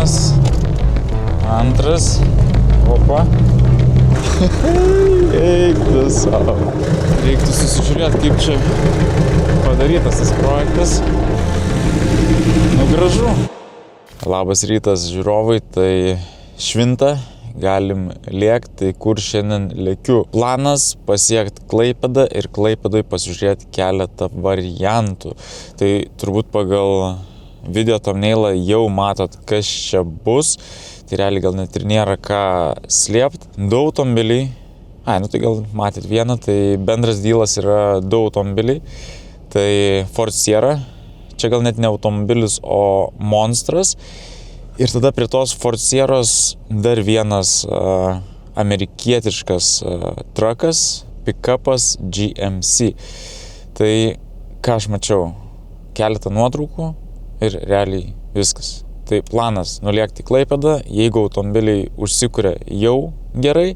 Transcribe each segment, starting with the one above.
Vienas, antras. Opa. Eik tu savo. Reiktų susižiūrėti, kaip čia padarytas tas projektas. Nu, gražu. Labas rytas žiūrovai, tai švinta. Galim lėkti, kur šiandien lėkiu. Planas pasiekti Klaipėdą ir Klaipėdoj pasižiūrėti keletą variantų. Tai turbūt pagal video thumbnailą jau matot, kas čia bus. Tai realiai gal net ir nėra ką slėpti. Du automobiliai. Tai gal matėt vieną, tai bendras dylas yra du automobiliai. Tai Ford Sierra. Čia gal net ne automobilis, o monstras. Ir tada prie tos Ford Sierros dar vienas amerikietiškas truckas, pickupas GMC. Tai ką aš mačiau? Keletą nuotraukų ir realiai viskas. Tai planas nulėkti į Klaipėdą, jeigu automobiliai užsikuria jau gerai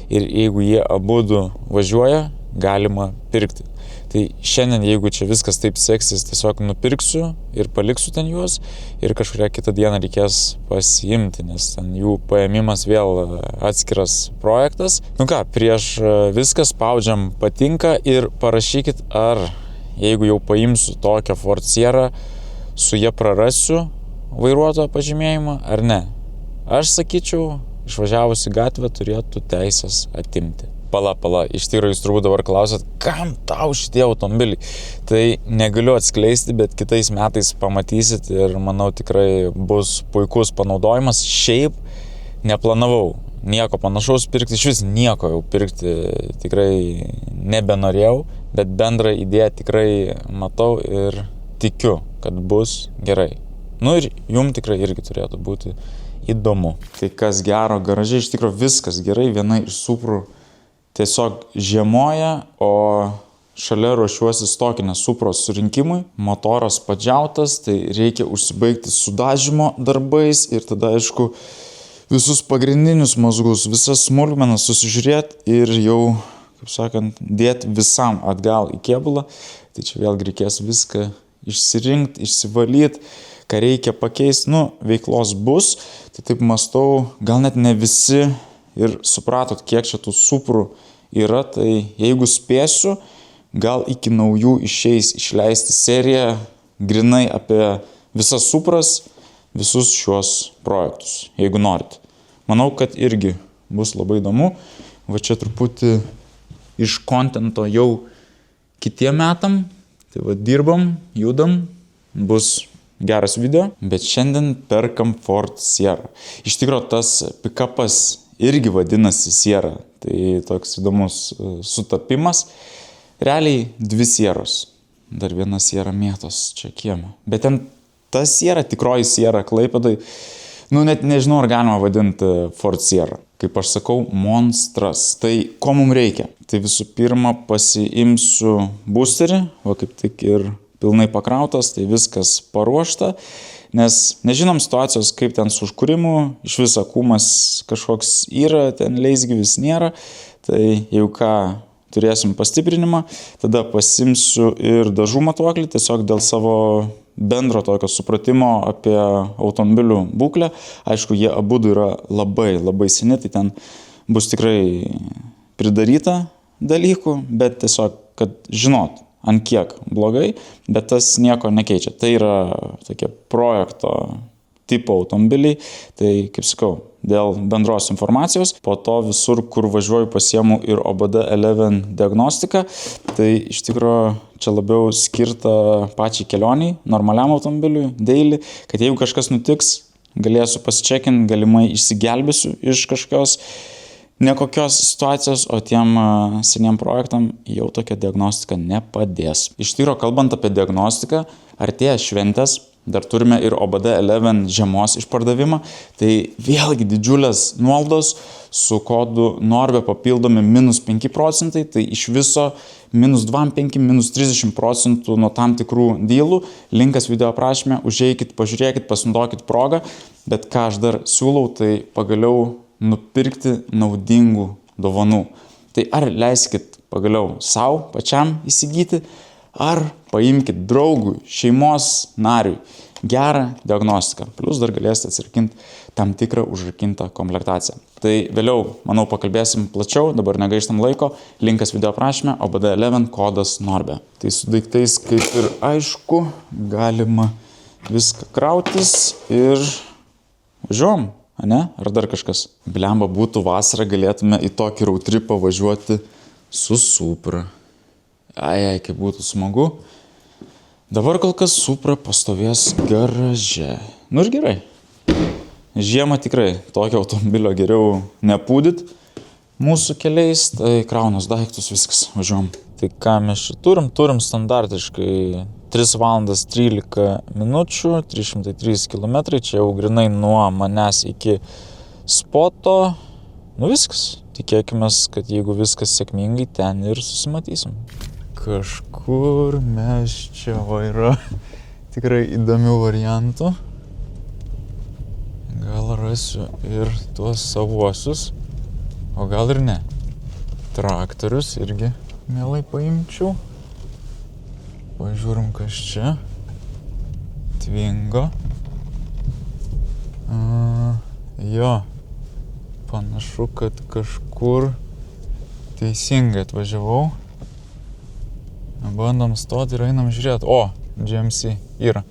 ir jeigu jie abudu važiuoja, galima pirkti. Tai šiandien, jeigu čia viskas taip seksis, tiesiog nupirksiu ir paliksiu ten juos ir kažkurią kitą dieną reikės pasiimti, nes ten jų paėmimas vėl atskiras projektas. Nu ką, prieš viską spaudžiam patinka ir parašykit, ar jeigu jau paimsiu tokią Ford Sierra, su jie prarasiu vairuotojo pažymėjimą ar ne. Aš sakyčiau, išvažiavus į gatvę turėtų teisės atimti. Pala, iš tikrųjų jūs turbūt dabar klausot, kam tau šitie automobiliai? Tai negaliu atskleisti, bet kitais metais pamatysit ir manau tikrai bus puikus panaudojimas. Šiaip neplanavau nieko panašaus pirkti, iš vis nieko jau pirkti tikrai nebenorėjau, bet bendrą idėją tikrai matau ir tikiu, kad bus gerai. Nu ir jum tikrai irgi turėtų būti įdomu. Tai kas gero garaže, iš tikrųjų viskas gerai, viena iš Suprų tiesiog žiemoja, o šalia ruošiuosi stokinės Supros surinkimui. Motoras padžiautas, tai reikia užsibaigti su dažymo darbais ir tada, aišku, visus pagrindinius mazgus, visas smulkmenas susižiūrėti ir jau, kaip sakant, dėti visam atgal į kėbulą. Tai čia vėlgi reikės viską išsirinkti, išsivalyti, ką reikia pakeisti. Veiklos bus, tai taip mąstau, gal net ne visi ir supratot, kiek čia tų Suprų yra, tai jeigu spėsiu, gal iki naujų išeis išleisti seriją grinai apie visas Supras, visus šiuos projektus, jeigu norit. Manau, kad irgi bus labai įdomu. Va čia truputį iš kontento jau kitiem metam, tai va dirbam, judam, bus geras video, bet šiandien perkam Ford Sierra. Iš tikrųjų, tas pickupas irgi vadinasi Sierra, tai toks įdomus sutapimas. Realiai dvi Sierros, dar viena Sierra mėtos čia kiemą. Bet ten ta Sierra, tikroji Sierra Klaipėdoj, net nežinau, ar galima vadinti Ford Sierra. Kaip aš sakau, monstras. Tai ko mums reikia? Tai visų pirma pasiimsiu boosterį, va kaip tik ir pilnai pakrautas, tai viskas paruošta. Nes nežinom situacijos, kaip ten su užkūrimu, iš viso kūmas kažkoks yra, ten leisgyvis nėra, tai jau ką turėsim pastiprinimą, tada pasimsiu ir dažų matuoklį, tiesiog dėl savo bendro tokio supratimo apie automobilių būklę. Aišku, jie abudu yra labai seni, tai ten bus tikrai pridaryta dalykų, bet tiesiog, kad žinot, ant kiek blogai, bet tas nieko nekeičia. Tai yra tokie projekto tipo automobiliai, tai, kaip sakau, dėl bendros informacijos, po to visur, kur važiuoju, pasiemu ir OBD11 diagnostiką, tai iš tikrųjų čia labiau skirta pačiai kelioniai, normaliam automobiliui, daily, kad jeigu kažkas nutiks, galėsiu pasičekinti, galimai išsigelbėsiu iš kažkokios nekokios situacijos, o tiem seniem projektam jau tokia diagnostika nepadės. Iš tikrųjų, kalbant apie diagnostiką, artėja šventės, dar turime ir OBD11 žiemos išpardavimą, tai vėlgi didžiulės nuolaidos su kodu NORVE papildomi -5%, tai iš viso -25, -30% nuo tam tikrų dylų. Linkas video aprašyme, užeikit, pažiūrėkit, pasinaudokit progą, bet ką aš dar siūlau, tai pagaliau nupirkti naudingų dovanų. Tai ar leiskit pagaliau savo pačiam įsigyti, ar paimkit draugui, šeimos nariui, gerą diagnostiką. Plius dar galėsite atsirakinti tam tikrą užrakintą komplektaciją. Tai vėliau, manau, pakalbėsim plačiau, dabar negaištam laiko, linkas video aprašyme, OBD11 kodas Norbė. Tai su daiktais kaip ir aišku, galima viską krautis ir važiuom, ane? Ar dar kažkas? Blemba, būtų vasara, galėtume į tokį road tripą važiuoti su Supra. Ai, kaip būtų smagu. Dabar kol kas Supra pastovės garaže. Nu ir gerai. Žiemą tikrai tokio automobilio geriau nepūdyt mūsų keliais, tai kraunos daiktus, viskas, važiuom. Tai ką mes čia turim? Turim standartiškai 3 valandas 13 minučių, 303 km, čia jau grinai nuo manęs iki spoto. Nu viskas, tikėkime, kad jeigu viskas sėkmingai, ten ir susimatysim. Kažkur mes čia yra tikrai įdomių variantų. Gal rasiu ir tuos savuosius, o gal ir ne. Traktorius irgi mielai paimčiau. Pažiūrim, kas čia. Twingo. Jo, panašu, kad kažkur teisingai atvažiavau. Bandom stoti ir einam žiūrėti. O, GMC yra.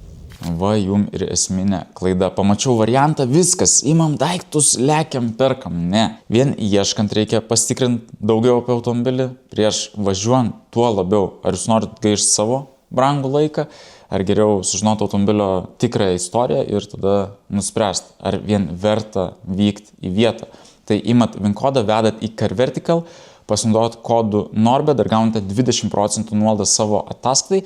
Va, jum ir esminė klaida. Pamačiau variantą, viskas, imam daiktus, lekiam, perkam. Ne. Vien ieškant reikia pasitikrinti daugiau apie automobilį. Prieš važiuojant tuo labiau, ar jūs norit gaišti savo brangų laiką, ar geriau sužinoti automobilio tikrąją istoriją ir tada nuspręsti, ar vien verta vykti į vietą. Tai imat VIN kodą, vedat į CarVertical, pasinaudojat kodu Norbė, dar gaunate 20% nuolaidą savo ataskaitai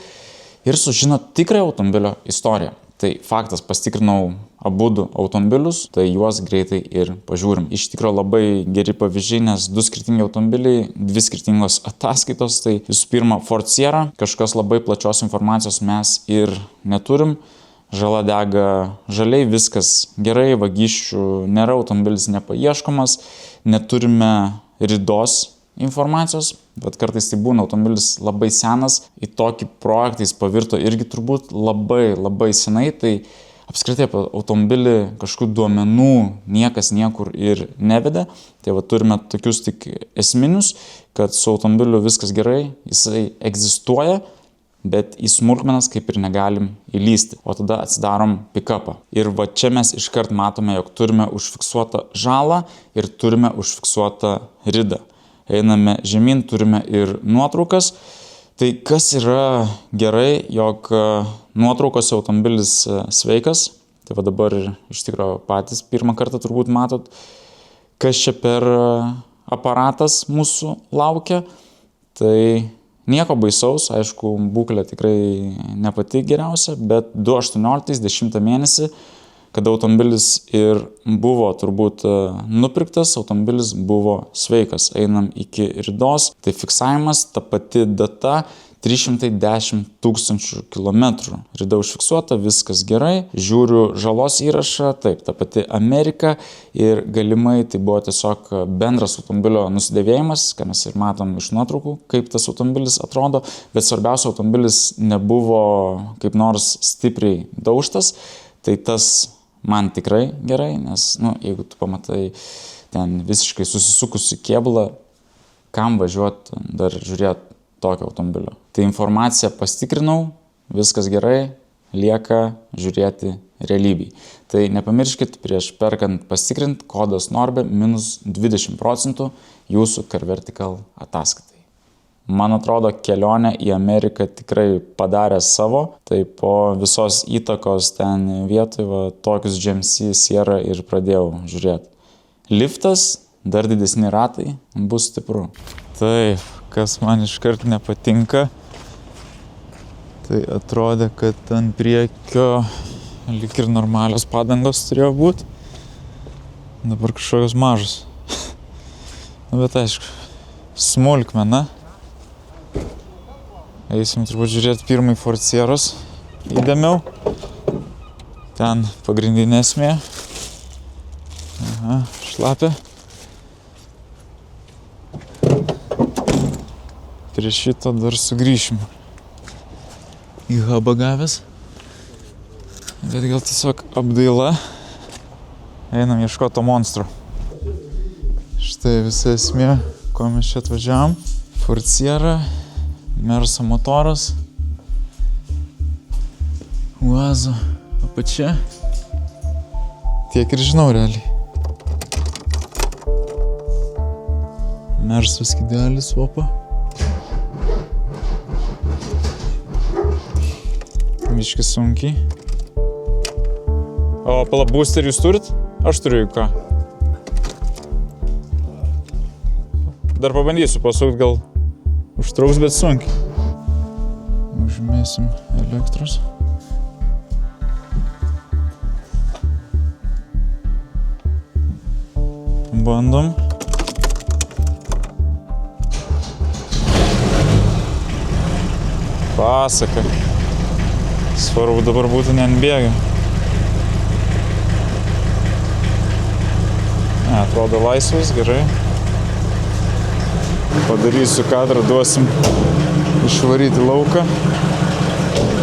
ir sužinot tikrąją automobilio istoriją. Tai faktas, pasitikrinau abudu automobilius, tai juos greitai ir pažiūrim. Iš tikrųjų labai geri pavyzdžiai, nes 2 skirtingi automobiliai, 2 skirtingos ataskaitos. Tai visų pirma Ford Sierra, kažkokios labai plačios informacijos mes ir neturim. Žala dega žaliai, viskas gerai, vagysčių nėra, automobilis nepaieškomas, neturime ridos informacijos, bet kartais tai būna automobilis labai senas, į tokį projektą jis pavirto irgi turbūt labai senai, tai apskritai apie automobilį kažkokių duomenų niekas niekur ir nevedė. Tai va turime tokius tik esminius, kad su automobiliu viskas gerai, jisai egzistuoja, bet į smulkmenas kaip ir negalim įlysti, o tada atsidarom pick-upą. Ir va čia mes iškart matome, jog turime užfiksuotą žalą ir turime užfiksuotą ridą. Einame žemyn, turime ir nuotraukas. Tai kas yra gerai, jog nuotraukose automobilis sveikas. Tai va dabar iš tikrųjų patys pirmą kartą turbūt matot, kas čia per aparatas mūsų laukia. Tai nieko baisaus, aišku, būklė tikrai ne pati geriausia, bet 2018 10 mėnesį, kada automobilis ir buvo turbūt nupirktas, automobilis buvo sveikas. Einam iki ridos, tai fiksavimas, ta pati data 310 000 kilometrų. Rida užfiksuota, viskas gerai. Žiūriu žalos įrašą, taip, ta pati Amerika ir galimai tai buvo tiesiog bendras automobilio nusidėvėjimas, ką mes ir matom iš nuotraukų, kaip tas automobilis atrodo, bet svarbiausia, automobilis nebuvo kaip nors stipriai daužtas, tai tas man tikrai gerai, nes, jeigu tu pamatai ten visiškai susisukusi kėbulą, kam važiuoti, dar žiūrėti tokio automobilio. Tai informaciją pasitikrinau, viskas gerai, lieka žiūrėti realybėj. Tai nepamirškit prieš perkant pasitikrinti kodas Norbė minus 20% jūsų CarVertical ataskaitai. Man atrodo, kelionė į Ameriką tikrai padarė savo, tai po visos įtakos ten vietoj tokius GMC Sierra ir pradėjau žiūrėti. Liftas, dar didesni ratai, bus stipru. Taip, kas man iškart nepatinka, tai atrodė, kad ant priekio lyg ir normalios padangos turėjo būti. Dabar kažkokios mažos. Bet aišku, smulkmena. Eisim turbūt žiūrėti pirmąjį Ford Sierros įdėmiau. Ten pagrindinė esmė. Aha, šlapia. Prie šito dar sugrįšim. Į hubą gavęs. Bet gal tiesiog apdaila. Einam ieškoti to monstro. Štai visa esmė, ko mes čia atvažiavom. Ford Sierra, Merso motoras, Uazo apačia. Tiek ir žinau realiai. Merso skydelis, opa. Biški sunkiai. O pala boosterį jūs turit? Aš turiu ką. Dar pabandysiu pasukt, gal užtrauks, bet sunkiai. Užmėsim elektros. Bandom. Pasaka. Svarbu dabar būtų neantbėga. Atrodo laisvas, gerai. Padarysiu kadrą, duosim išvaryti lauką.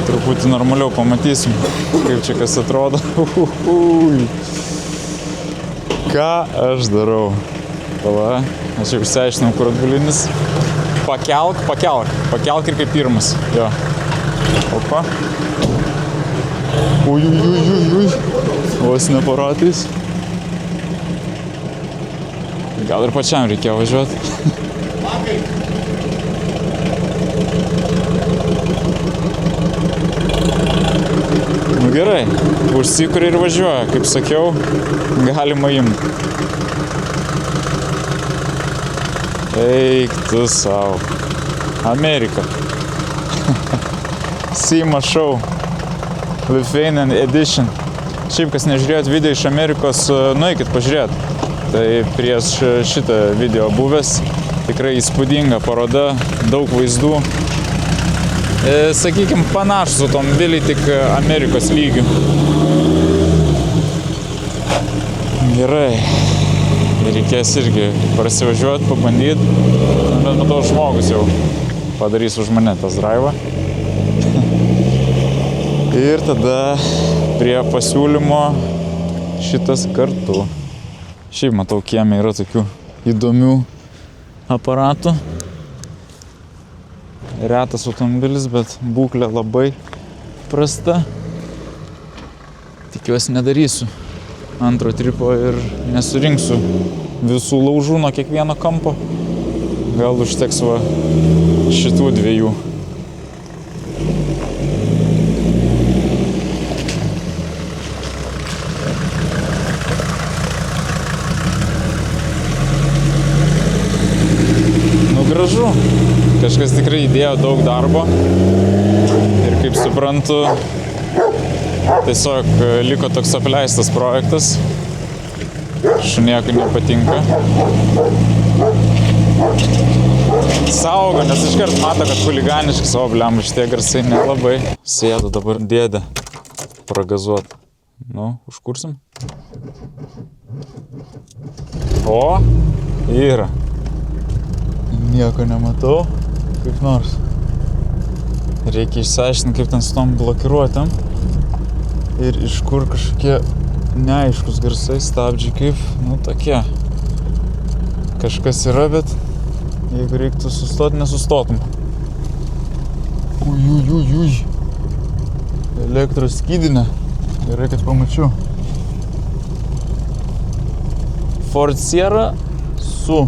Truputį normaliau pamatysim, kaip čia kas atrodo. Ką aš darau? Pala, aš jau išsiaiškinau, kur atbulinis. Pakelk ir kaip pirmas. Jo. Opa. Uj. Vos neparatais. Gal ir pačiam reikėjo važiuoti. Nu gerai, užsikuria ir važiuoja. Kaip sakiau, galima imti. Eik tu savo. Amerika. Sima Show. Lithuanian Edition. Šiaip, kas nežiūrėjot video iš Amerikos, nueikit pažiūrėt. Tai prieš šitą video buvęs. Tikrai įspūdinga paroda, daug vaizdų. Sakykim, panašus automobiliai, tik Amerikos lygių. Gerai. Reikės irgi prasivažiuoti, pabandyti. Bet matau, žmogus jau padarys už mane tas drive'ą. Ir tada prie pasiūlymo šitas kartu. Šiaip matau, kieme yra tokių įdomių aparatų. Retas automobilis, bet būklė labai prasta. Tikiuosi nedarysiu antro tripo ir nesurinksiu visų laužų nuo kiekvieno kampo. Gal užteks va šitų dviejų. Nu gražu. Kažkas tikrai įdėjo daug darbo. Ir kaip suprantu, tiesiog liko toks apleistas projektas. Šuniekui nepatinka. Saugo, nes iškart mato, kad chuliganiški savo blemba, šitie garsai nelabai. Sėdo dabar dėdė pragazuot. Nu, užkursim. O, yra. Nieko nematau, kaip nors. Reikia išsiaiškinti, kaip ten su tom blokiruotėm. Ir iš kur kažkokie neaiškus garsai, stabdžiai kaip, nu tokie. Kažkas yra, bet jeigu reiktų sustoti, nesustotum. Uj. Elektros skydinė. Gerai, kad pamačiau. Ford Sierra su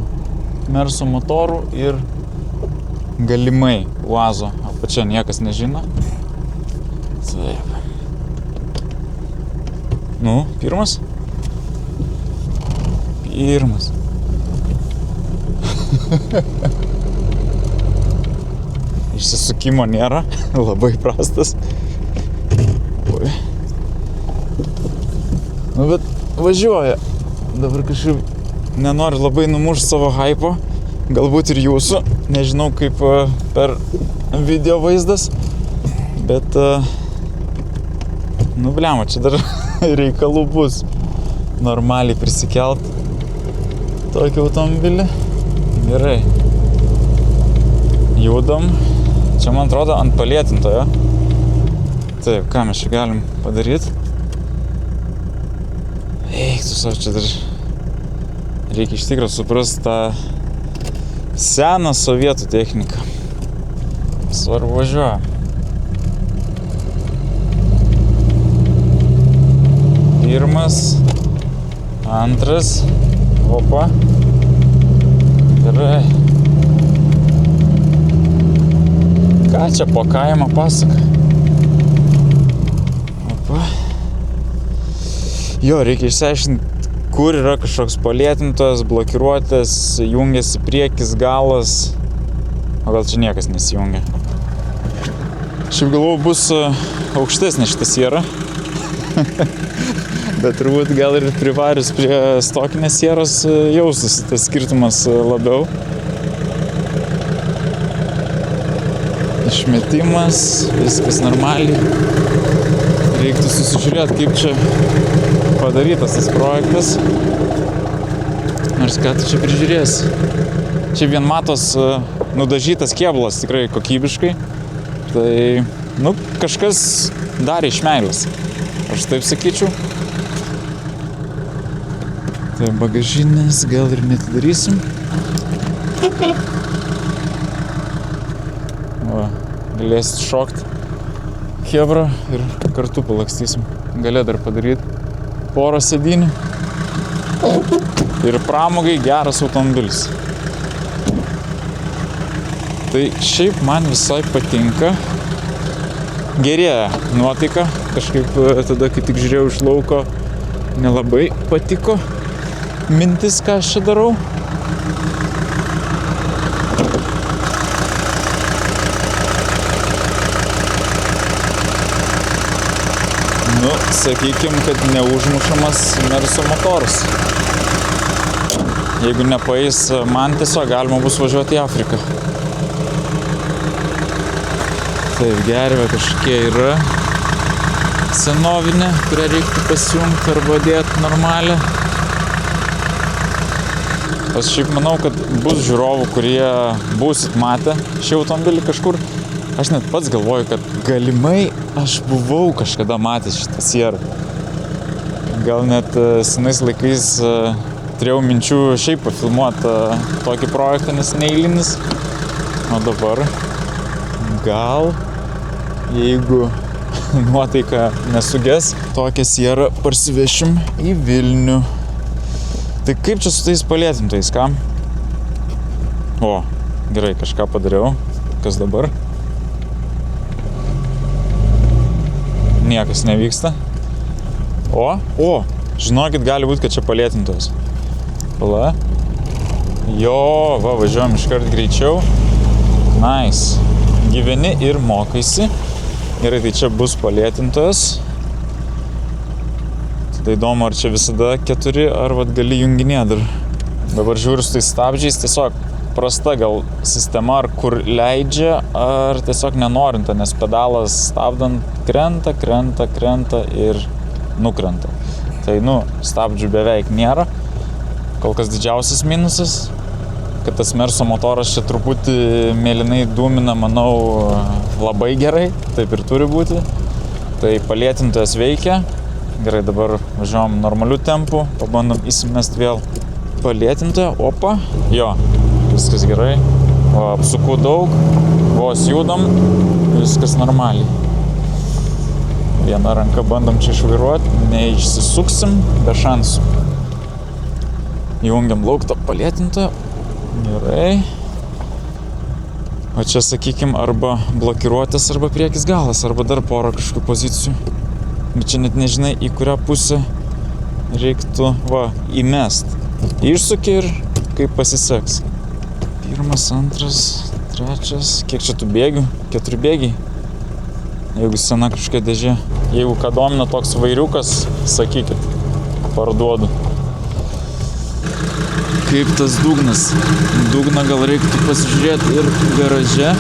Merso motoru ir galimai Uazo. Apačia niekas nežino. Taip. Nu, pirmas? Pirmas. Išsisukimo nėra, labai prastas. Oi. Nu, bet važiuoja. Dabar kažkaip nenoriu labai numušti savo hypo. Galbūt ir jūsų. Nežinau, kaip per video vaizdas. Bet, nu, blema, čia dar reikalų bus normaliai prisikelt tokį automobilį. Gerai. Judam. Čia, man atrodo, ant palėtintojo. Taip, ką mes čia galim padaryti? Tiesiog čia dar reikia iš tikrųjų suprasti tą seną sovietų techniką. Svarbu važiuoja. Pirmas, antras, opa, gerai. Ką čia po kaimą pasaka? Opa. Jo, reikia išsiaiškinti, kur yra kažkoks palėtintojas, blokiruotas, jungiasi priekis, galas. O gal čia niekas nesijungia. Šiaip galvoju, bus aukštesnė šita siera. Bet turbūt gal ir privarius prie stokinės sieros jaustųsi tas skirtumas labiau. Išmetimas, viskas normaliai. Reiktų susižiūrėti, kaip čia padarytas tas projektas. Nors ką tu čia prižiūrėsi. Čia vien matos nudažytas kėbulas tikrai kokybiškai. Tai, kažkas darė iš meilės. Aš taip sakyčiau. Tai bagažinės gal ir netidarysim. Va, galėsit šokti chebra ir kartu palakstysim. Galė dar padaryti porą sėdynių. Ir pramogai geras automobilis. Tai šiaip man visai patinka. Gerėja nuotaika. Kažkaip tada, kai tik žiūrėjau iš lauko, nelabai patiko mintis, ką aš čia darau. Sakykim, kad neužmušamas Merso motoras. Jeigu nepaeis man, tiesiog galima bus važiuoti į Afriką. Taip, gervė kažkokia yra senovinė, kurią reiktų pasijungti arba dėti normalią. Aš šiaip manau, kad bus žiūrovų, kurie būsit matę šį automobilį kažkur. Aš net pats galvoju, kad galimai aš buvau kažkada matęs šitą sierą. Gal net senais laikais turėjau minčių šiaip pafilmuoti tokį projektą, nes neeilinis. O dabar gal, jeigu nuotaika nesuges, tokią sierą parsivešim į Vilnių. Tai kaip čia su tais palėtintojais, ką? O, gerai, kažką padariau. Kas dabar? Niekas nevyksta. O, žinokit, gali būti, kad čia palėtintojas. Pala. Jo, va, važiuojam iškart greičiau. Nice. Gyveni ir mokaisi. Gerai, tai čia bus palėtintojas. Tai įdomu, ar čia visada 4, ar vat gali junginėti dar. Dabar žiūriu su tais stabdžiais, tiesiog prasta gal sistema, ar kur leidžia, ar tiesiog nenorinta, nes pedalas stabdant krenta ir nukrenta. Tai, stabdžių beveik nėra. Kol kas didžiausias minusas, kad tas Merso motoras čia truputį mėlynai dūmina, manau, labai gerai, taip ir turi būti. Tai palėtintojas veikia. Gerai, dabar važiuojam normaliu tempu, pabandom įsimesti vėl palėtintoją. Opa, jo, viskas gerai. O, apsukų daug, vos judam, viskas normaliai. Vieną ranką bandom čia išvairuoti, neišsisuksim, be šansų. Įjungiam lauktą palėtintoją. Gerai. O čia, sakykim, arba blokiruotas, arba priekis galas, arba dar porą kažkokių pozicijų. Bet čia net nežinai, į kurią pusę reiktų, įmest. Išsuki ir kaip pasiseks. 1, 2, 3. Kiek čia tų bėgių? 4 bėgiai. Jeigu sena kažkokia dėžė. Jeigu ką domina toks vairiukas, sakykit, parduodu. Kaip tas dugnas. Dugną gal reiktų pasižiūrėti ir garaže.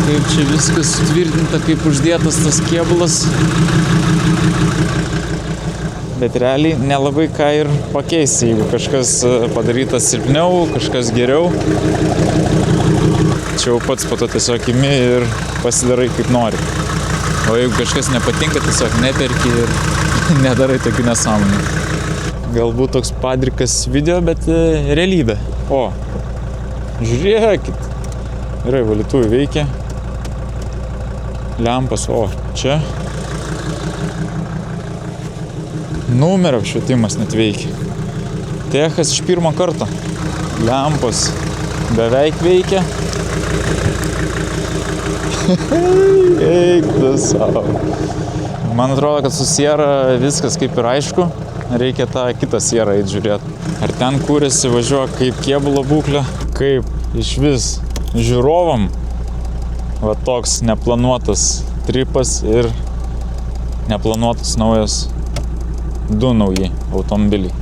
Kaip čia viskas sutvirtinta, kaip uždėtas tas kėbulas. Bet realiai nelabai ką ir pakeisi, jeigu kažkas padarytas silpniau, kažkas geriau. Čia jau pats po to tiesiog imi ir pasidarai kaip nori. O jeigu kažkas nepatinka, tiesiog neperki ir nedarai tokių nesąmonių. Galbūt toks padrikas video, bet realybė. O, žiūrėkit. Gerai, valytuvai veikia. Lempas, o, čia. Numerio apšvietimas net veikia. Techas iš pirmo karto. Lempos beveik veikia. Eik tu savo. Man atrodo, kad su siera viskas kaip ir aišku. Reikia tą kitą sierą eit žiūrėti. Ar ten kūrėsi, važiuoja kaip kėbulo būklė, kaip iš vis žiūrovam. Va toks neplanuotas tripas ir neplanuotas naujas 2 nauji automobiliai.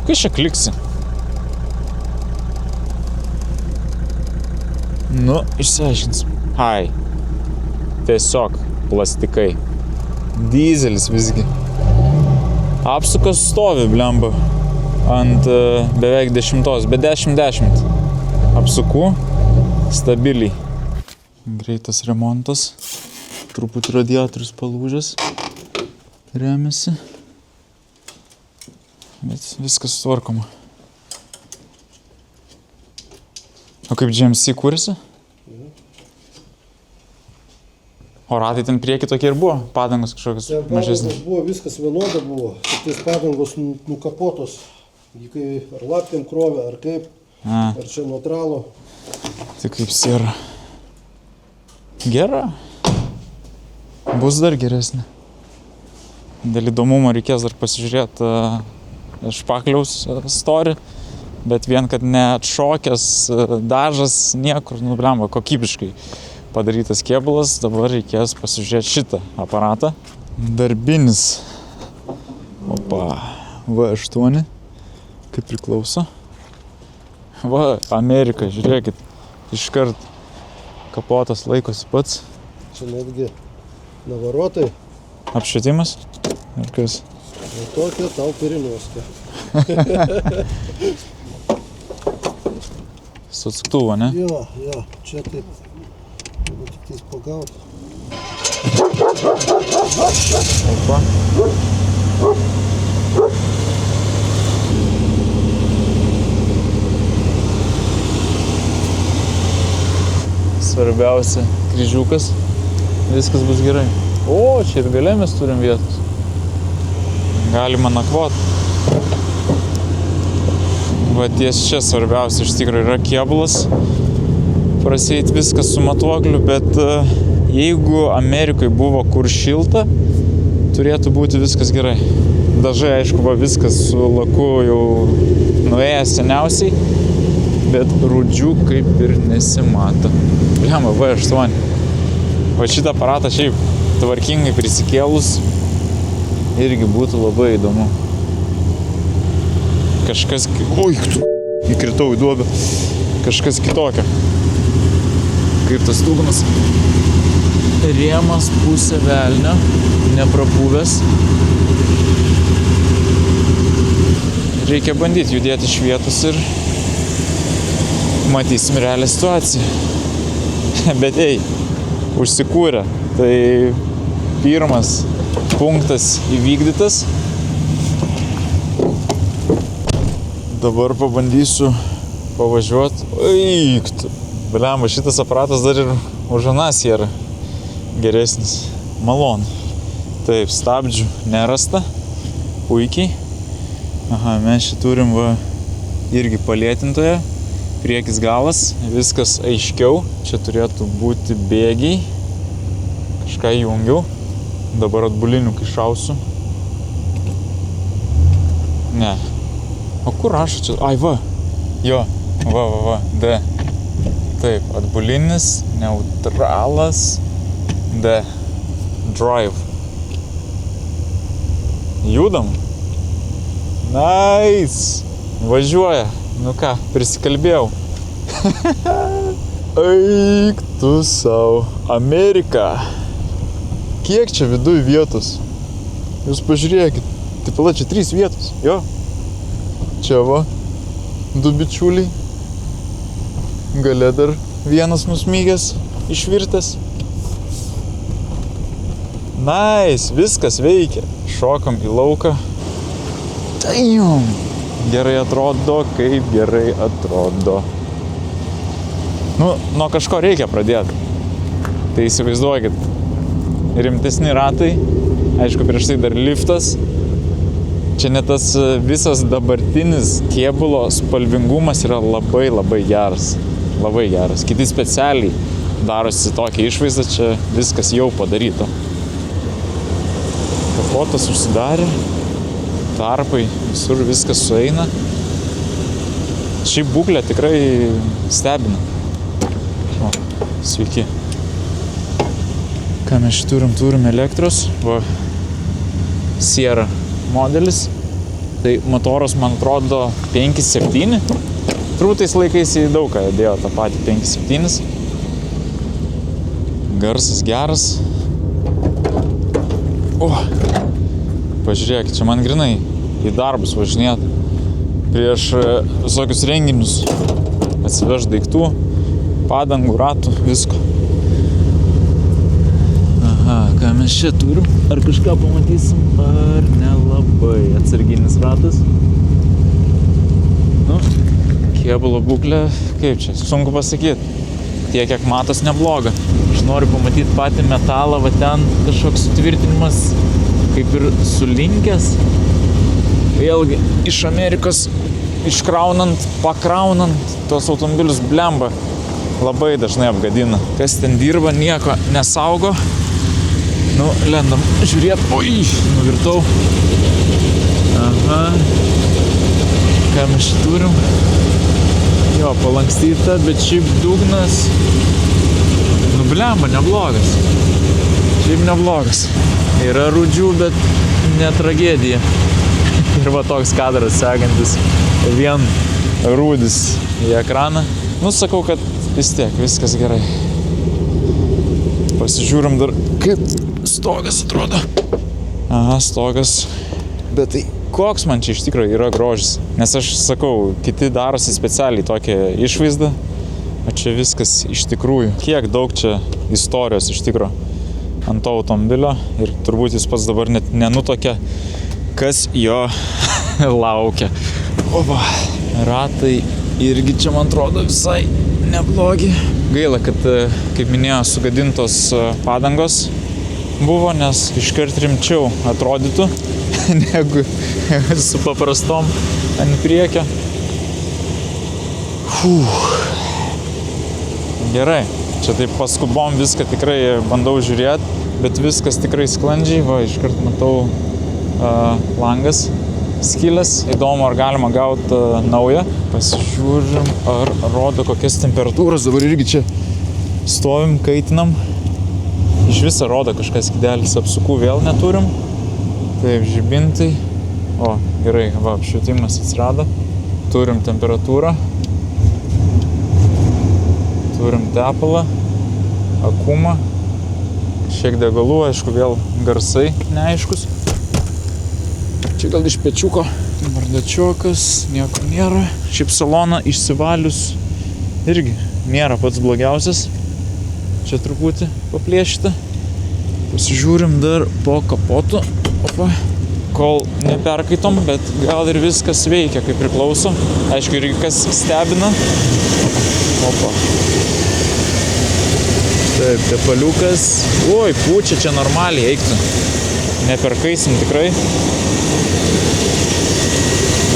Kai čia kliksi? Nu, išsiaiškinsim. Ai. Tiesiog plastikai. Dyzelis visgi. Apsukas stovi, blemba. Ant beveik 10, be 10. Apsukų. Stabiliai. Greitas remontas. Truputį radiatorius palūžęs. Remiasi. Bet viskas sutvarkoma. O kaip GMC kūrėsi? O ratai ten prieki tokie ir buvo? Padangos kažkokios mažesnės? Padangos buvo, viskas vienoda buvo. Tik tais padangos nukapotos. Kai ar laptėm krovė, ar kaip. Ar čia neutralo. Tai kaip siera. Gera. Bus dar geresnė. Dėl įdomumo reikės dar pasižiūrėti špakliaus story. Bet vien, kad neatšokęs dažas niekur, nu blemba, kokybiškai padarytas kėbulas, dabar reikės pasižiūrėti šitą aparatą. Darbinis. Opa, V8, kaip priklauso. Va, Amerika, žiūrėkit, iškart kapotas laikosi pats. Čia netgi navarotai. Apšvietimas? Ir kas? Ir tokia tau piriniuoska. Su atsuktuvo, ne? Jo, čia taip. Tik tais pagauti. Opa. Svarbiausia, kryžiukas. Viskas bus gerai. O, čia ir gale mes turim vietos. Galima nakvot. Va ties čia svarbiausia iš tikrųjų yra kėbulas. Prasieit viskas su matuokliu, bet jeigu Amerikoje buvo kur šilta, turėtų būti viskas gerai. Dažai, aišku, va viskas su laku jau nuėjęs seniausiai, bet rūdžių kaip ir nesimato. Blemba, V8. Va šitą aparatą šiaip tvarkingai prisikėlus irgi būtų labai įdomu. Kažkas... Oi, įkritau į duobę. Kažkas kitokio. Kaip tas dugnas. Rėmas pusė velnio, neprapūvęs. Reikia bandyti judėti iš vietos ir matysim realią situaciją. Bet ei, užsikūrė. Tai pirmas punktas įvykdytas. Dabar pabandysiu pavažiuoti. Eik, blemba, šitas aparatas dar ir už aną sierą geresnis. Malonu. Taip, stabdžių nerasta. Puikiai. Aha, mes čia turim va irgi palėtintoje. Priekis galas. Viskas aiškiau. Čia turėtų būti bėgiai. Kažką jungiau. Dabar atbulinių kai šausiu. Ne. O kur rašo čia? Ai, va. Jo. Va. D. Taip, atbulinis, neutralas, D. Drive. Judam. Nice. Važiuoja. Nu ką, prisikalbėjau. Eik tu sau. Amerika. Kiek čia viduj vietos? Jūs pažiūrėkit. Taip, čia 3 vietos. Jo. Čia va, 2 bičiuliai. Gale dar vienas nusmygęs, išvirtęs. Nice, viskas veikia. šokam į lauką. Damn! Gerai atrodo, kaip gerai atrodo. Nu, nuo kažko reikia pradėti. Tai įsivaizduokit, rimtesni ratai, aišku, prieš tai dar liftas. Čia net tas visas dabartinis kėbulo spalvingumas yra labai geras. Labai geras. Kiti specialiai darosi tokią išvaizdą, čia viskas jau padaryta. Kapotas užsidarė, tarpai, visur viskas sueina. Šiaip būklė tikrai stebina. O, sveiki. Ką mes turim? Turim elektros. Va, Sierra modelis. Tai motoras, man atrodo, 5.7. Turbūt tais laikais į daug ką dėjo tą patį 5.7. Garsas geras. O, pažiūrėkit, čia man grinai į darbus važinėt. Prieš visokius renginius atsiveš daiktų, padangų, ratų, visko. Aha, ką mes čia turim? Ar kažką pamatysim, ar nelabai? Atsarginis ratas. Nu, kėbulo būklė, kaip čia, sunku pasakyti. Tiek, kiek matos, nebloga. Aš noriu pamatyti patį metalą, va ten kažkoks sutvirtinimas kaip ir sulinkęs. Vėlgi, iš Amerikos iškraunant, pakraunant tos automobilius blemba labai dažnai apgadina. Kas ten dirba, nieko nesaugo. Nu, lendam žiūrėt. Oi, nuvirtau. Aha. Ką mes čia turim? Jo, palankstyta, bet šiaip dugnas. Nu, blemba, neblogas. Šiaip neblogas. Yra rūdžių, bet ne tragedija. Ir va toks kadras sekantis. Vien rūdis į ekraną. Nu, sakau, kad vis tiek viskas gerai. Pasižiūrim dar, kaip stogas atrodo. Aha, stogas. Bet tai koks man čia iš tikrųjų yra grožis. Nes aš sakau, kiti darosi specialiai tokią išvaizdą. O čia viskas iš tikrųjų. Kiek daug čia istorijos iš tikrųjų ant to automobilio. Ir turbūt jis pats dabar net nenutokia, kas jo laukia. Opa. Ratai irgi čia, man atrodo, visai neblogi. Gaila, kad, kaip minėjo, sugadintos padangos buvo, nes iškart rimčiau atrodytų negu su paprastom ant priekio. Gerai, čia taip paskubom viską tikrai bandau žiūrėti, bet viskas tikrai sklandžiai. Va, iškart matau langas skylės. Įdomu, ar galima gauti naują. Pasižiūrim, ar rodo kokias temperatūras. Dabar irgi čia stovim, kaitinam. Iš viso rodo kažkas skydelis, apsukų vėl neturim. Taip, žibintai. O, gerai, va, apšvietimas atsirado. Turim temperatūrą. Turim tepalą, akumą. Šiek degalų, aišku, vėl garsai neaiškus. Čia gal iš pečiuko bardačiokas, nieko nėra. Šiaip saloną išsivalius irgi nėra pats blogiausias. Čia truputį paplėšyta. Pasižiūrim dar po kapotu. Opa. Kol neperkaitom, bet gal ir viskas veikia kaip priklauso. Aišku, irgi kas stebina. Opa. Taip, tepaliukas. Oi, pučia čia normaliai eiktų. Neperkaisim tikrai.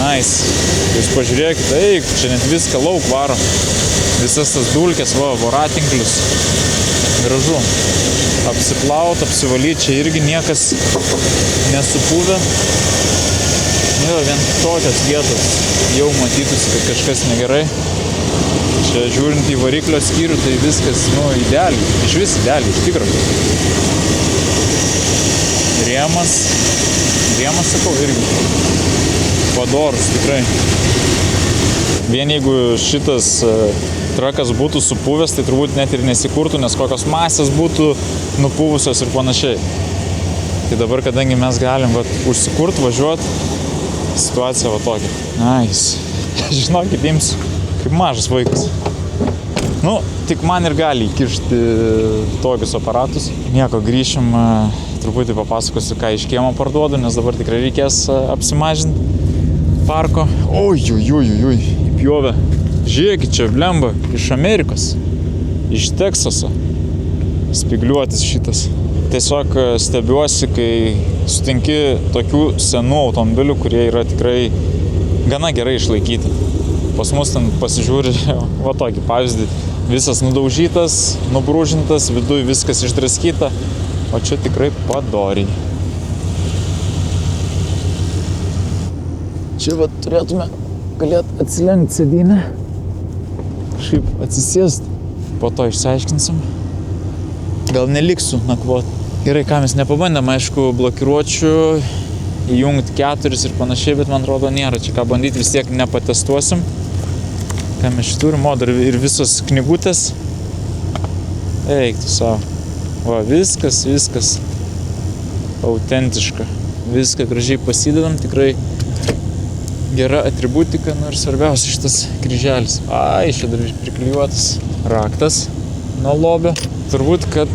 Nice. Jūs pažiūrėkit, eik, čia net viską lauk varo. Visas tas dulkės, va, voratinklius. Gražu. Apsiplaut, apsivalyt, čia irgi niekas nesupuvę. Jo, vien tokios vietos jau matytųsi, kad kažkas negerai. Čia žiūrint į variklio skyrių, tai viskas, nu, idealiai. Iš vis idealiai, iš tikrųjų. Rėmas, sakau, irgi. Padorus, tikrai. Vien jeigu šitas trakas būtų supuvęs, tai turbūt net ir nesikurtų, nes kokios masės būtų nupuvusios ir panašiai. Tai dabar, kadangi mes galim užsikurt, važiuot, situacija va tokia. Nice. Žinokit, imsiu kaip mažas vaikas. Nu, tik man ir gali įkišti tokius aparatus. Nieko, grįšim truputį papasakosiu, ką iš kiemo parduodu, nes dabar tikrai reikės apsimažinti parko. Oi, įpjovė. Žiūrėkit čia, blemba, iš Amerikos, iš Teksaso. Spigliuotis šitas. Tiesiog stebiuosi, kai sutinki tokių senų automobilių, kurie yra tikrai gana gerai išlaikyti. Pas mus ten pasižiūri, va tokį pavyzdį, visas nudaužytas, nubrūžintas, viduj viskas išdraskyta, o čia tikrai padoriai. Čia va turėtume galėt atsilenkti sėdynę, kažkaip atsisėst, po to išsiaiškinsim. Gal neliksiu nakvot. Gerai, ką mes nepabandėm, aišku, blokiruočių, įjungti 4 ir panašiai, bet man atrodo nėra čia ką bandyti, vis tiek nepatestuosim. Ką mes čia turim, dar ir visos knygutės. Eik tu savo. Va, viskas autentiška. Viską gražiai pasidedam, tikrai gera atributika, ir svarbiausia šitas kryželis. Ai, čia dar priklijuotas raktas nuo lobio. Turbūt, kad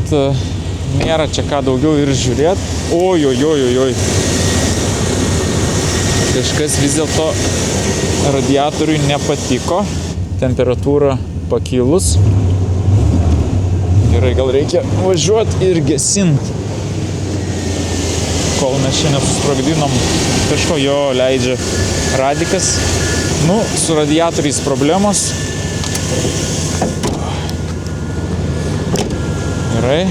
nėra čia ką daugiau ir žiūrėt. Oi. Kažkas vis dėlto radiatoriui nepatiko. Temperatūra pakilus. Gerai, gal reikia važiuoti ir gesinti. Kol mes čia nesusprogdinom kažko, jo leidžia radikas. Su radiatoriais problemos. Gerai.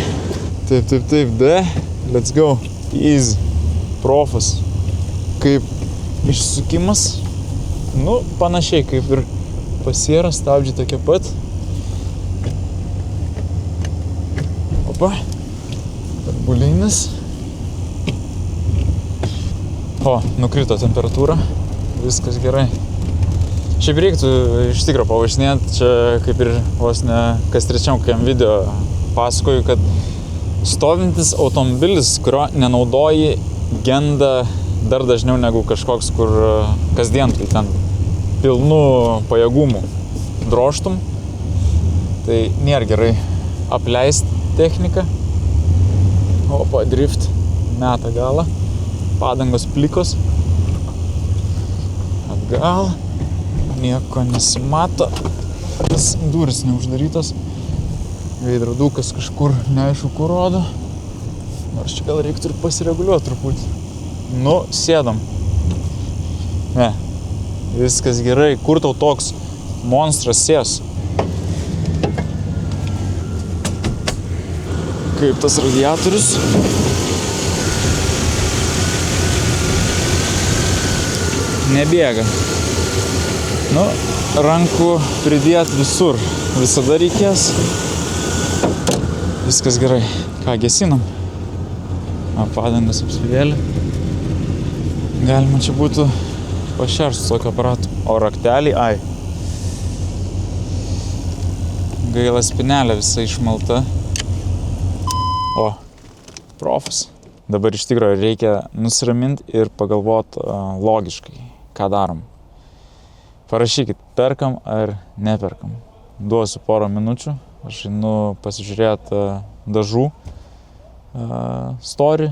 Taip, let's go. Easy. Profas. Kaip išsukimas. Panašiai kaip ir pasiera, stabdžiai tokie pat. Opa. Tarbulinis. Nukrito temperatūra. Viskas gerai. Šiaip reiktų iš tikro pavažinėti. Čia kaip ir vos ne kas trečiam kokiam video pasakoju, kad stovintis automobilis, kurio nenaudoji, genda dar dažniau negu kažkoks, kur kasdien tai ten pilnų pajėgumų drožtum. Tai nėra gerai apleisti techniką. Opa, drift, meta galą. Padangos plikos. Atgal. Nieko nesimato. Tas durys neuždarytos. Veidrodukas kažkur neaišku kur rodo. Nors čia gal reiktų ir pasireguliuoti truputį. Sėdam. Ne. Viskas gerai. Kur tau toks monstras sės? Kaip tas radiatorius. Nebėga. Rankų pridėti visur. Visada reikės. Viskas gerai. Ką, gesinam? Padangas apsivėlė. Galima čia būtų pašersti tokio aparato. O raktelį, gaila spinelė visa išmalta. Profas. Dabar iš tikrųjų reikia nusiraminti ir pagalvoti logiškai, ką darom. Parašykit, perkam ar neperkam. Duosiu porą minučių. Aš einu pasižiūrėti dažų story,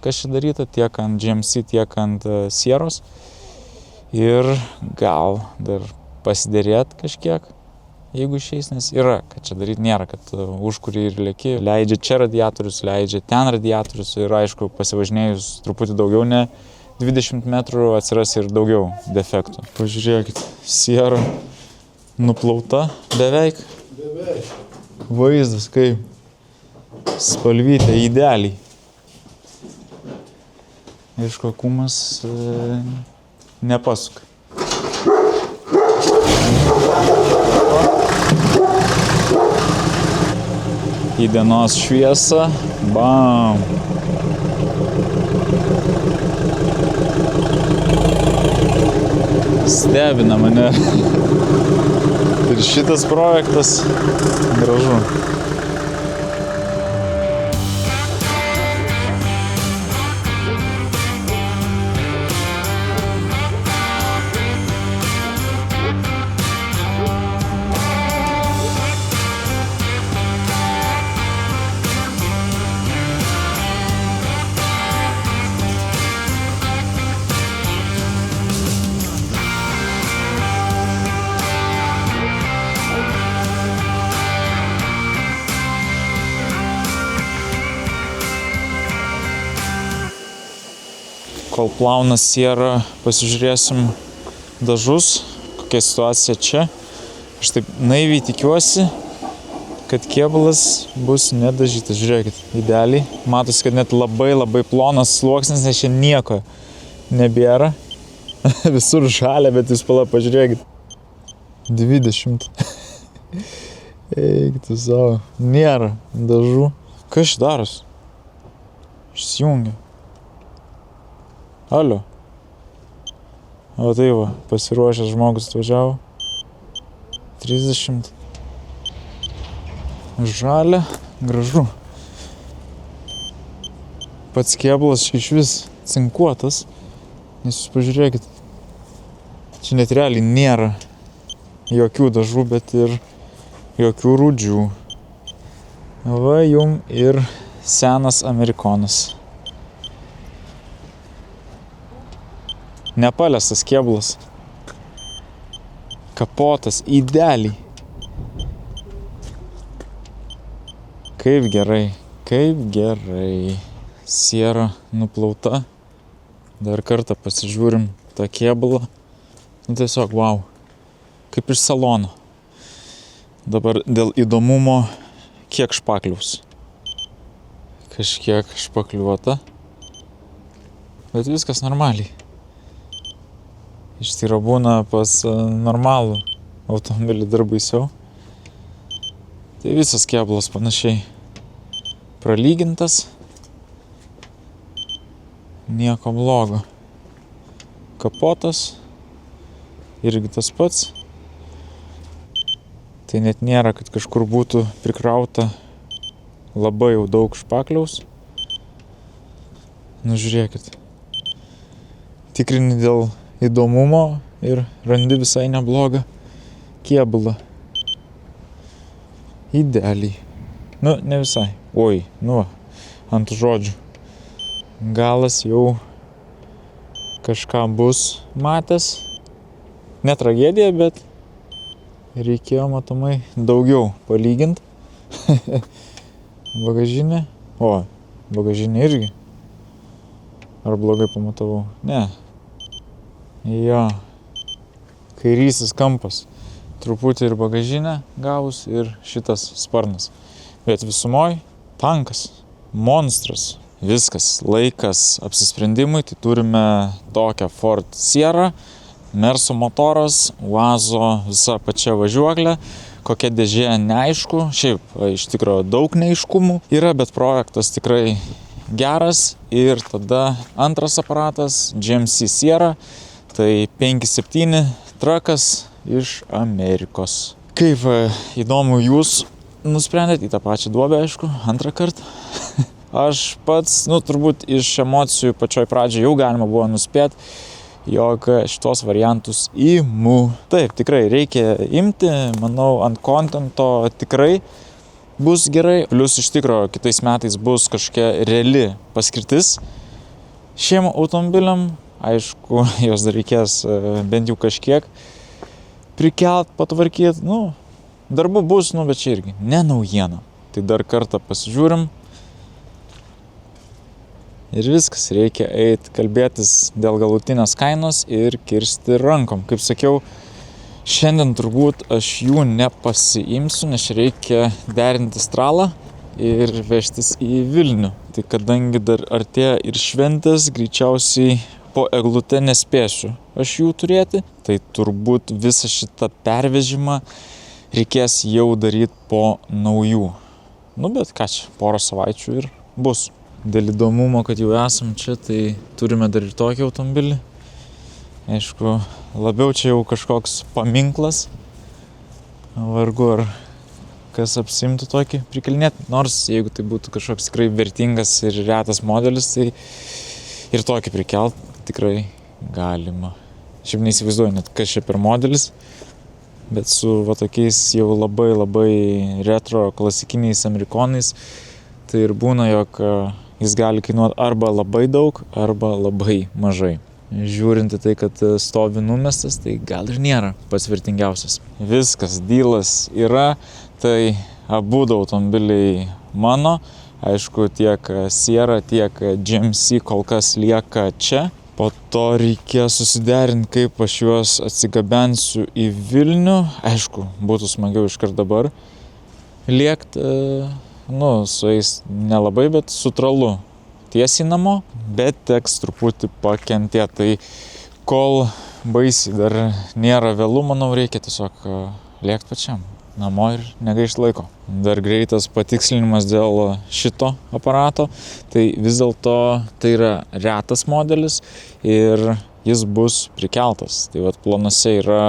kas čia daryta, tiek ant GMC, tiek ant sieros. Ir gal dar pasiderėt kažkiek, jeigu išeis, nes yra, kad čia daryti nėra, kad užkurį ir lėki. Leidžia čia radiatorius, leidžia ten radiatorius ir aišku, pasivažinėjus truputį daugiau, ne 20 metrų atsiras ir daugiau defektų. Pažiūrėkit, siera nuplauta beveik. Vaizdas kaip spalvytė, idealiai. Aišku, kumas nepasuka. Į dienos šviesą. Bam! Stebina mane. Ir šitas projektas gražu. kol plauna Sierra, pasižiūrėsim dažus, kokia situacija čia. Aš taip naiviai tikiuosi, kad kėbulas bus nedažytas. Žiūrėkit, idealiai. Matosi, kad net labai plonas sluoksnis, nes čia nieko nebėra. Visur žalia, bet jūs pažiūrėkit. 20. Eik tu savo. Nėra dažų. Kas čia daros? Išsijungia. Alio. O tai va, pasiruošęs žmogus atvažiavo. 30. Žalia, gražu. Pats kėbulas iš vis cinkuotas. Nes jūs pažiūrėkit. Čia net realiai nėra jokių dažų, bet ir jokių rūdžių. Va jum ir senas amerikonas. Nepaliestas kėbulas. Kapotas, idealiai. Kaip gerai, kaip gerai. Sierra nuplauta. Dar kartą pasižiūrim tą kėbulą. Tiesiog wow. Kaip iš salono. Dabar dėl įdomumo, kiek špakliaus. Kažkiek špakliuota. Bet viskas normaliai. Iš tyro būna pas normalų automobilį dar baisiau. Tai visas kėbulas panašiai pralygintas. Nieko blogo. Kapotas. Irgi tas pats. Tai net nėra, kad kažkur būtų prikrauta labai jau daug špakliaus. Nu žiūrėkit. Tikrini dėl įdomumo ir randi visai neblogą kėbulą. Idealiai. Nu, ne visai. Oi, nu, ant žodžių. Galas jau kažką bus matęs. Ne tragedija, bet reikėjo matomai daugiau palyginti. Bagažinė. O, bagažinė irgi. Ar blogai pamatavau? Ne. Jo. Kairysis kampas. Truputį ir bagažinę gavus ir šitas sparnas. Bet visumoj tankas. Monstras. Viskas. Laikas apsisprendimui. Tai turime tokią Ford Sierra. Merso motoras. Uazo visa pačia važiuoklė. Kokia dėžė neaišku. Šiaip iš tikrųjų daug neaiškumų yra, bet projektas tikrai geras. Ir tada antras aparatas GMC Sierra. Tai 5.7 trakas iš Amerikos. Kaip įdomu, jūs nusprendėt į tą pačią duobę, aišku, antrą kartą. Aš pats, turbūt iš emocijų pačioj pradžioj jau galima buvo nuspėti, jog šitos variantus imu. Taip, tikrai reikia imti, manau, ant kontento tikrai bus gerai. Plius iš tikrųjų kitais metais bus kažkokia reali paskirtis šiem automobiliam. Aišku, jos dar reikės bent jau kažkiek prikelt, patvarkyt. Darbų bus, bet čia irgi ne naujiena. Tai dar kartą pasižiūrim. Ir viskas, reikia eiti kalbėtis dėl galutinės kainos ir kirsti rankom. Kaip sakiau, šiandien turbūt aš jų nepasiimsiu, nes reikia derinti stralą ir vežtis į Vilnių. Tai kadangi dar artėja ir šventės, greičiausiai po eglute nespėsiu aš jų turėti, tai turbūt visą šitą pervežimą reikės jau daryti po naujų. Bet ką čia, porą savaičių ir bus. Dėl įdomumo, kad jau esam čia, tai turime dar ir tokį automobilį. Aišku, labiau čia jau kažkoks paminklas. Vargu ar kas apsimtų tokį prikelinėti. Nors jeigu tai būtų kažkoks tikrai vertingas ir retas modelis, tai ir tokį prikelt tikrai galima. Šiaip neįsivaizduoju net, kas čia per modelis, bet su tokiais jau labai retro klasikiniais amerikonais, tai ir būna, jog jis gali kainuoti arba labai daug, arba labai mažai. Žiūrint į tai, kad stovi numestas, tai gal ir nėra pats vertingiausias. Viskas, dylas yra, tai abu automobiliai mano. Aišku, tiek Sierra, tiek GMC kol kas lieka čia. Po to reikės susiderinti, kaip aš juos atsigabensiu į Vilnių. Aišku, būtų smagiau iškart dabar lėkti, su jais nelabai, bet su tralu tiesiai namo, bet teks truputį pakentėti. Tai kol baisiai dar nėra vėlų, manau, reikia tiesiog lėkti pačiam namo ir negaišti laiko. Dar greitas patikslinimas dėl šito aparato, tai vis dėlto tai yra retas modelis ir jis bus prikeltas. Tai vat planuose yra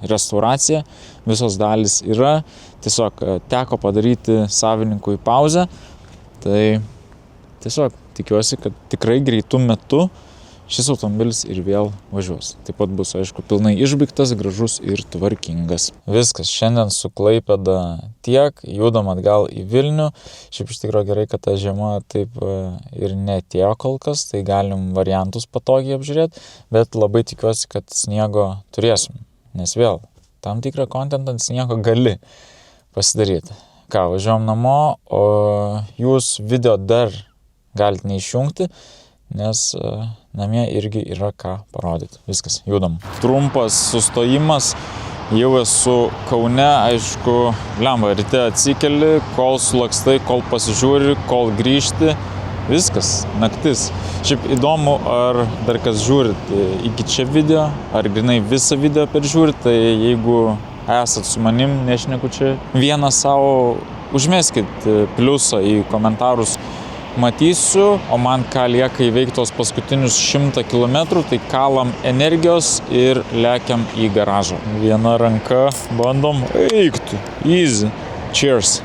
restauracija, visos dalys yra, tiesiog teko padaryti savininkui pauzę, tai tiesiog tikiuosi, kad tikrai greitų metu šis automobilis ir vėl važiuos. Taip pat bus, aišku, pilnai išbaigtas, gražus ir tvarkingas. Viskas, šiandien su Klaipėda tiek, judam atgal į Vilnių. Šiaip iš tikrųjų gerai, kad ta žiema taip ir netėjo kol kas, tai galim variantus patogiai apžiūrėti, bet labai tikiuosi, kad sniego turėsim, nes vėl tam tikrą kontentą ant sniego gali pasidaryti. Važiuojam namo, o jūs video dar galite neišjungti, nes namie irgi yra ką parodyti. Viskas, judam. Trumpas sustojimas, jau esu Kaune, aišku, ryte atsikeli, kol sulakstai, kol pasižiūri, kol grįžti, viskas, naktis. Šiaip įdomu, ar dar kas žiūrit iki čia video, ar grinai visą video peržiūrit, tai jeigu esat su manim, nešneku čia vieną savo, užmeskit pliusą į komentarus, matysiu, o man ką lieka įveikti tos paskutinius 100 km, tai kalam energijos ir lekiam į garažą. Viena ranka, bandom, eiktų, easy, cheers.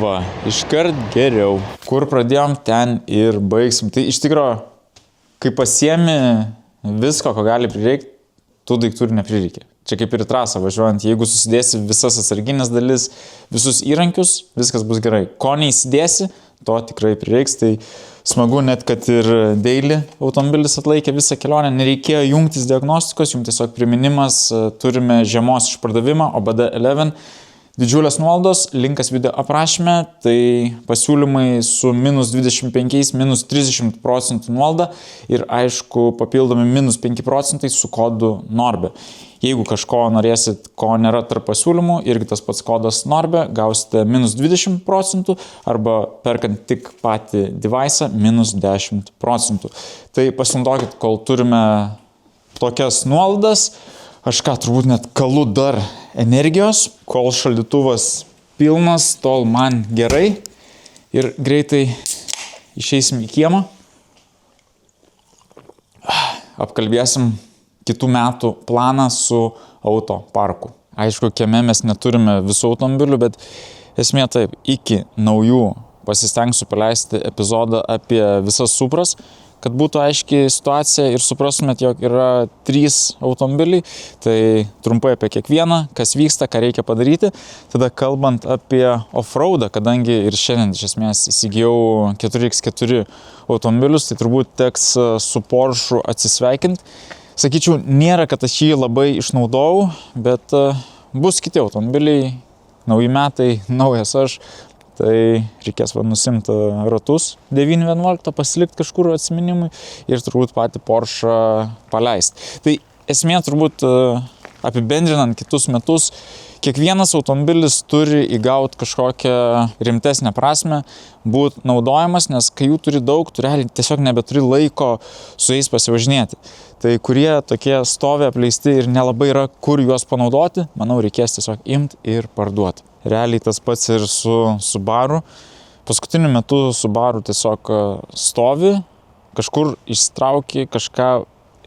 Va, iškart geriau. Kur pradėjom, ten ir baigsim. Tai iš tikrųjų, kai pasiemi visko, ko gali prireikti, tų daiktų ir neprireikia. Čia kaip ir į trasą važiuojant, jeigu susidėsi visas atsarginės dalis, visus įrankius, viskas bus gerai. Ko neįsidėsi, to tikrai prireiks. Tai smagu net, kad ir daily automobilis atlaikė visą kelionę. Nereikėjo jungtis diagnostikos, jums tiesiog priminimas, turime žiemos išpardavimą, OBD11. Didžiulės nuolaidos, linkas video aprašyme, tai pasiūlymai su -25, -30% nuolaida ir aišku papildomi -5% su kodu NORBE. Jeigu kažko norėsit, ko nėra tarp pasiūlymų, irgi tas pats kodas NORBE, gausite -20% arba perkant tik patį device'ą -10%. Tai pasinaudokit, kol turime tokias nuolaidas. Aš turbūt net kalu dar energijos, kol šaldytuvas pilnas, tol man gerai ir greitai išeisim į kiemą. Apkalbėsim kitų metų planą su auto parku. Aišku, kieme mes neturime visų automobilių, bet esmė taip, iki naujų pasistengsiu paleisti epizodą apie visas Supras, kad būtų aiški situacija ir suprastumėt, jog yra 3 automobiliai, tai trumpai apie kiekvieną, kas vyksta, ką reikia padaryti. Tada kalbant apie off-roadą, kadangi ir šiandien iš esmės įsigijau 4x4 automobilius, tai turbūt teks su Porsche atsisveikinti. Sakyčiau, nėra, kad aš jį labai išnaudojau, bet bus kiti automobiliai, nauji metai, naujas aš. Tai reikės nusimti ratus 911, pasilikti kažkur atsiminimui ir turbūt patį Porsche paleisti. Tai esmė turbūt apibendrinant kitus metus, kiekvienas automobilis turi įgauti kažkokią rimtesnę prasme, būti naudojamas, nes kai jų turi daug, tu realiai tiesiog nebeturi laiko su jais pasivažinėti. Tai kurie tokie stovi apleisti ir nelabai yra, kur juos panaudoti, manau, reikės tiesiog imti ir parduoti. Realiai tas pats ir su Subaru. Paskutiniu metu Subaru tiesiog stovi, kažkur ištrauki, kažką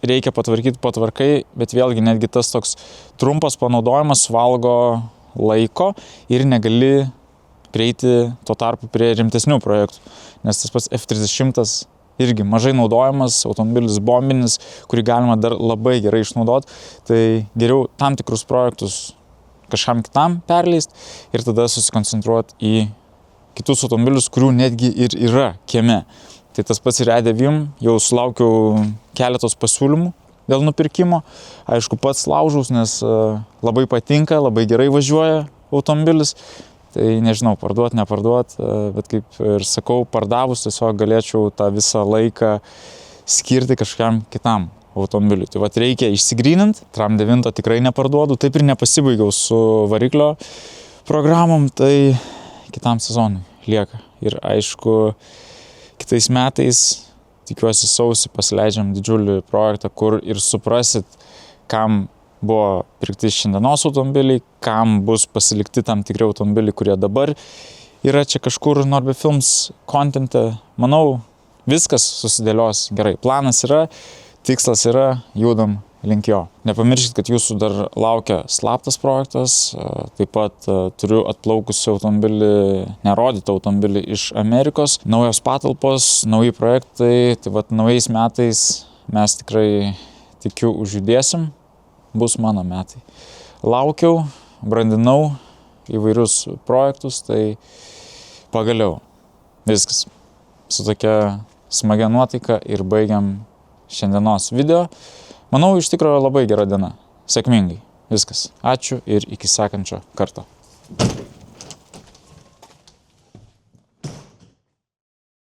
reikia patvarkyti, patvarkai, bet vėlgi netgi tas toks trumpas panaudojimas valgo laiko ir negali prieiti tuo tarpu prie rimtesnių projektų. Nes tas pats F30 irgi mažai naudojamas, automobilis bombinis, kurį galima dar labai gerai išnaudoti. Tai geriau tam tikrus projektus kažkam kitam perleisti ir tada susikoncentruoti į kitus automobilius, kurių netgi ir yra kieme. Tai tas pats ir E9, jau sulaukiau keletos pasiūlymų dėl nupirkimo. Aišku, pats laužaus, nes labai patinka, labai gerai važiuoja automobilis. tai nežinau, parduot, neparduot, bet kaip ir sakau, pardavus tiesiog galėčiau tą visą laiką skirti kažkam kitam automobiliui. Tai vat reikia išsigrynint, Tram 9 tikrai neparduodu, taip ir nepasibaigiau su variklio programom, tai kitam sezonui lieka. Ir aišku, kitais metais, tikiuosi sausį, pasileidžiam didžiulį projektą, kur ir suprasit, kam buvo pirkti šiandienos automobiliai, kam bus pasilikti tam tikri automobiliai, kurie dabar yra čia kažkur Norbe Films kontente. Manau, viskas susidėlios gerai. Planas yra, tikslas yra, judam link jo. Nepamirškit, kad jūsų dar laukia slaptas projektas, taip pat turiu atplaukusi automobilį, nerodytą automobilį iš Amerikos, naujos patalpos, nauji projektai, tai vat naujais metais mes tikrai, tikiu, užjudėsim, bus mano metai. Laukiau, brandinau įvairius projektus, tai pagaliau viskas. Su tokia smagia nuotaika ir baigiam šiandienos video. Manau, iš tikrųjų labai gera diena. Sėkmingai. Viskas. Ačiū ir iki sekančio karto.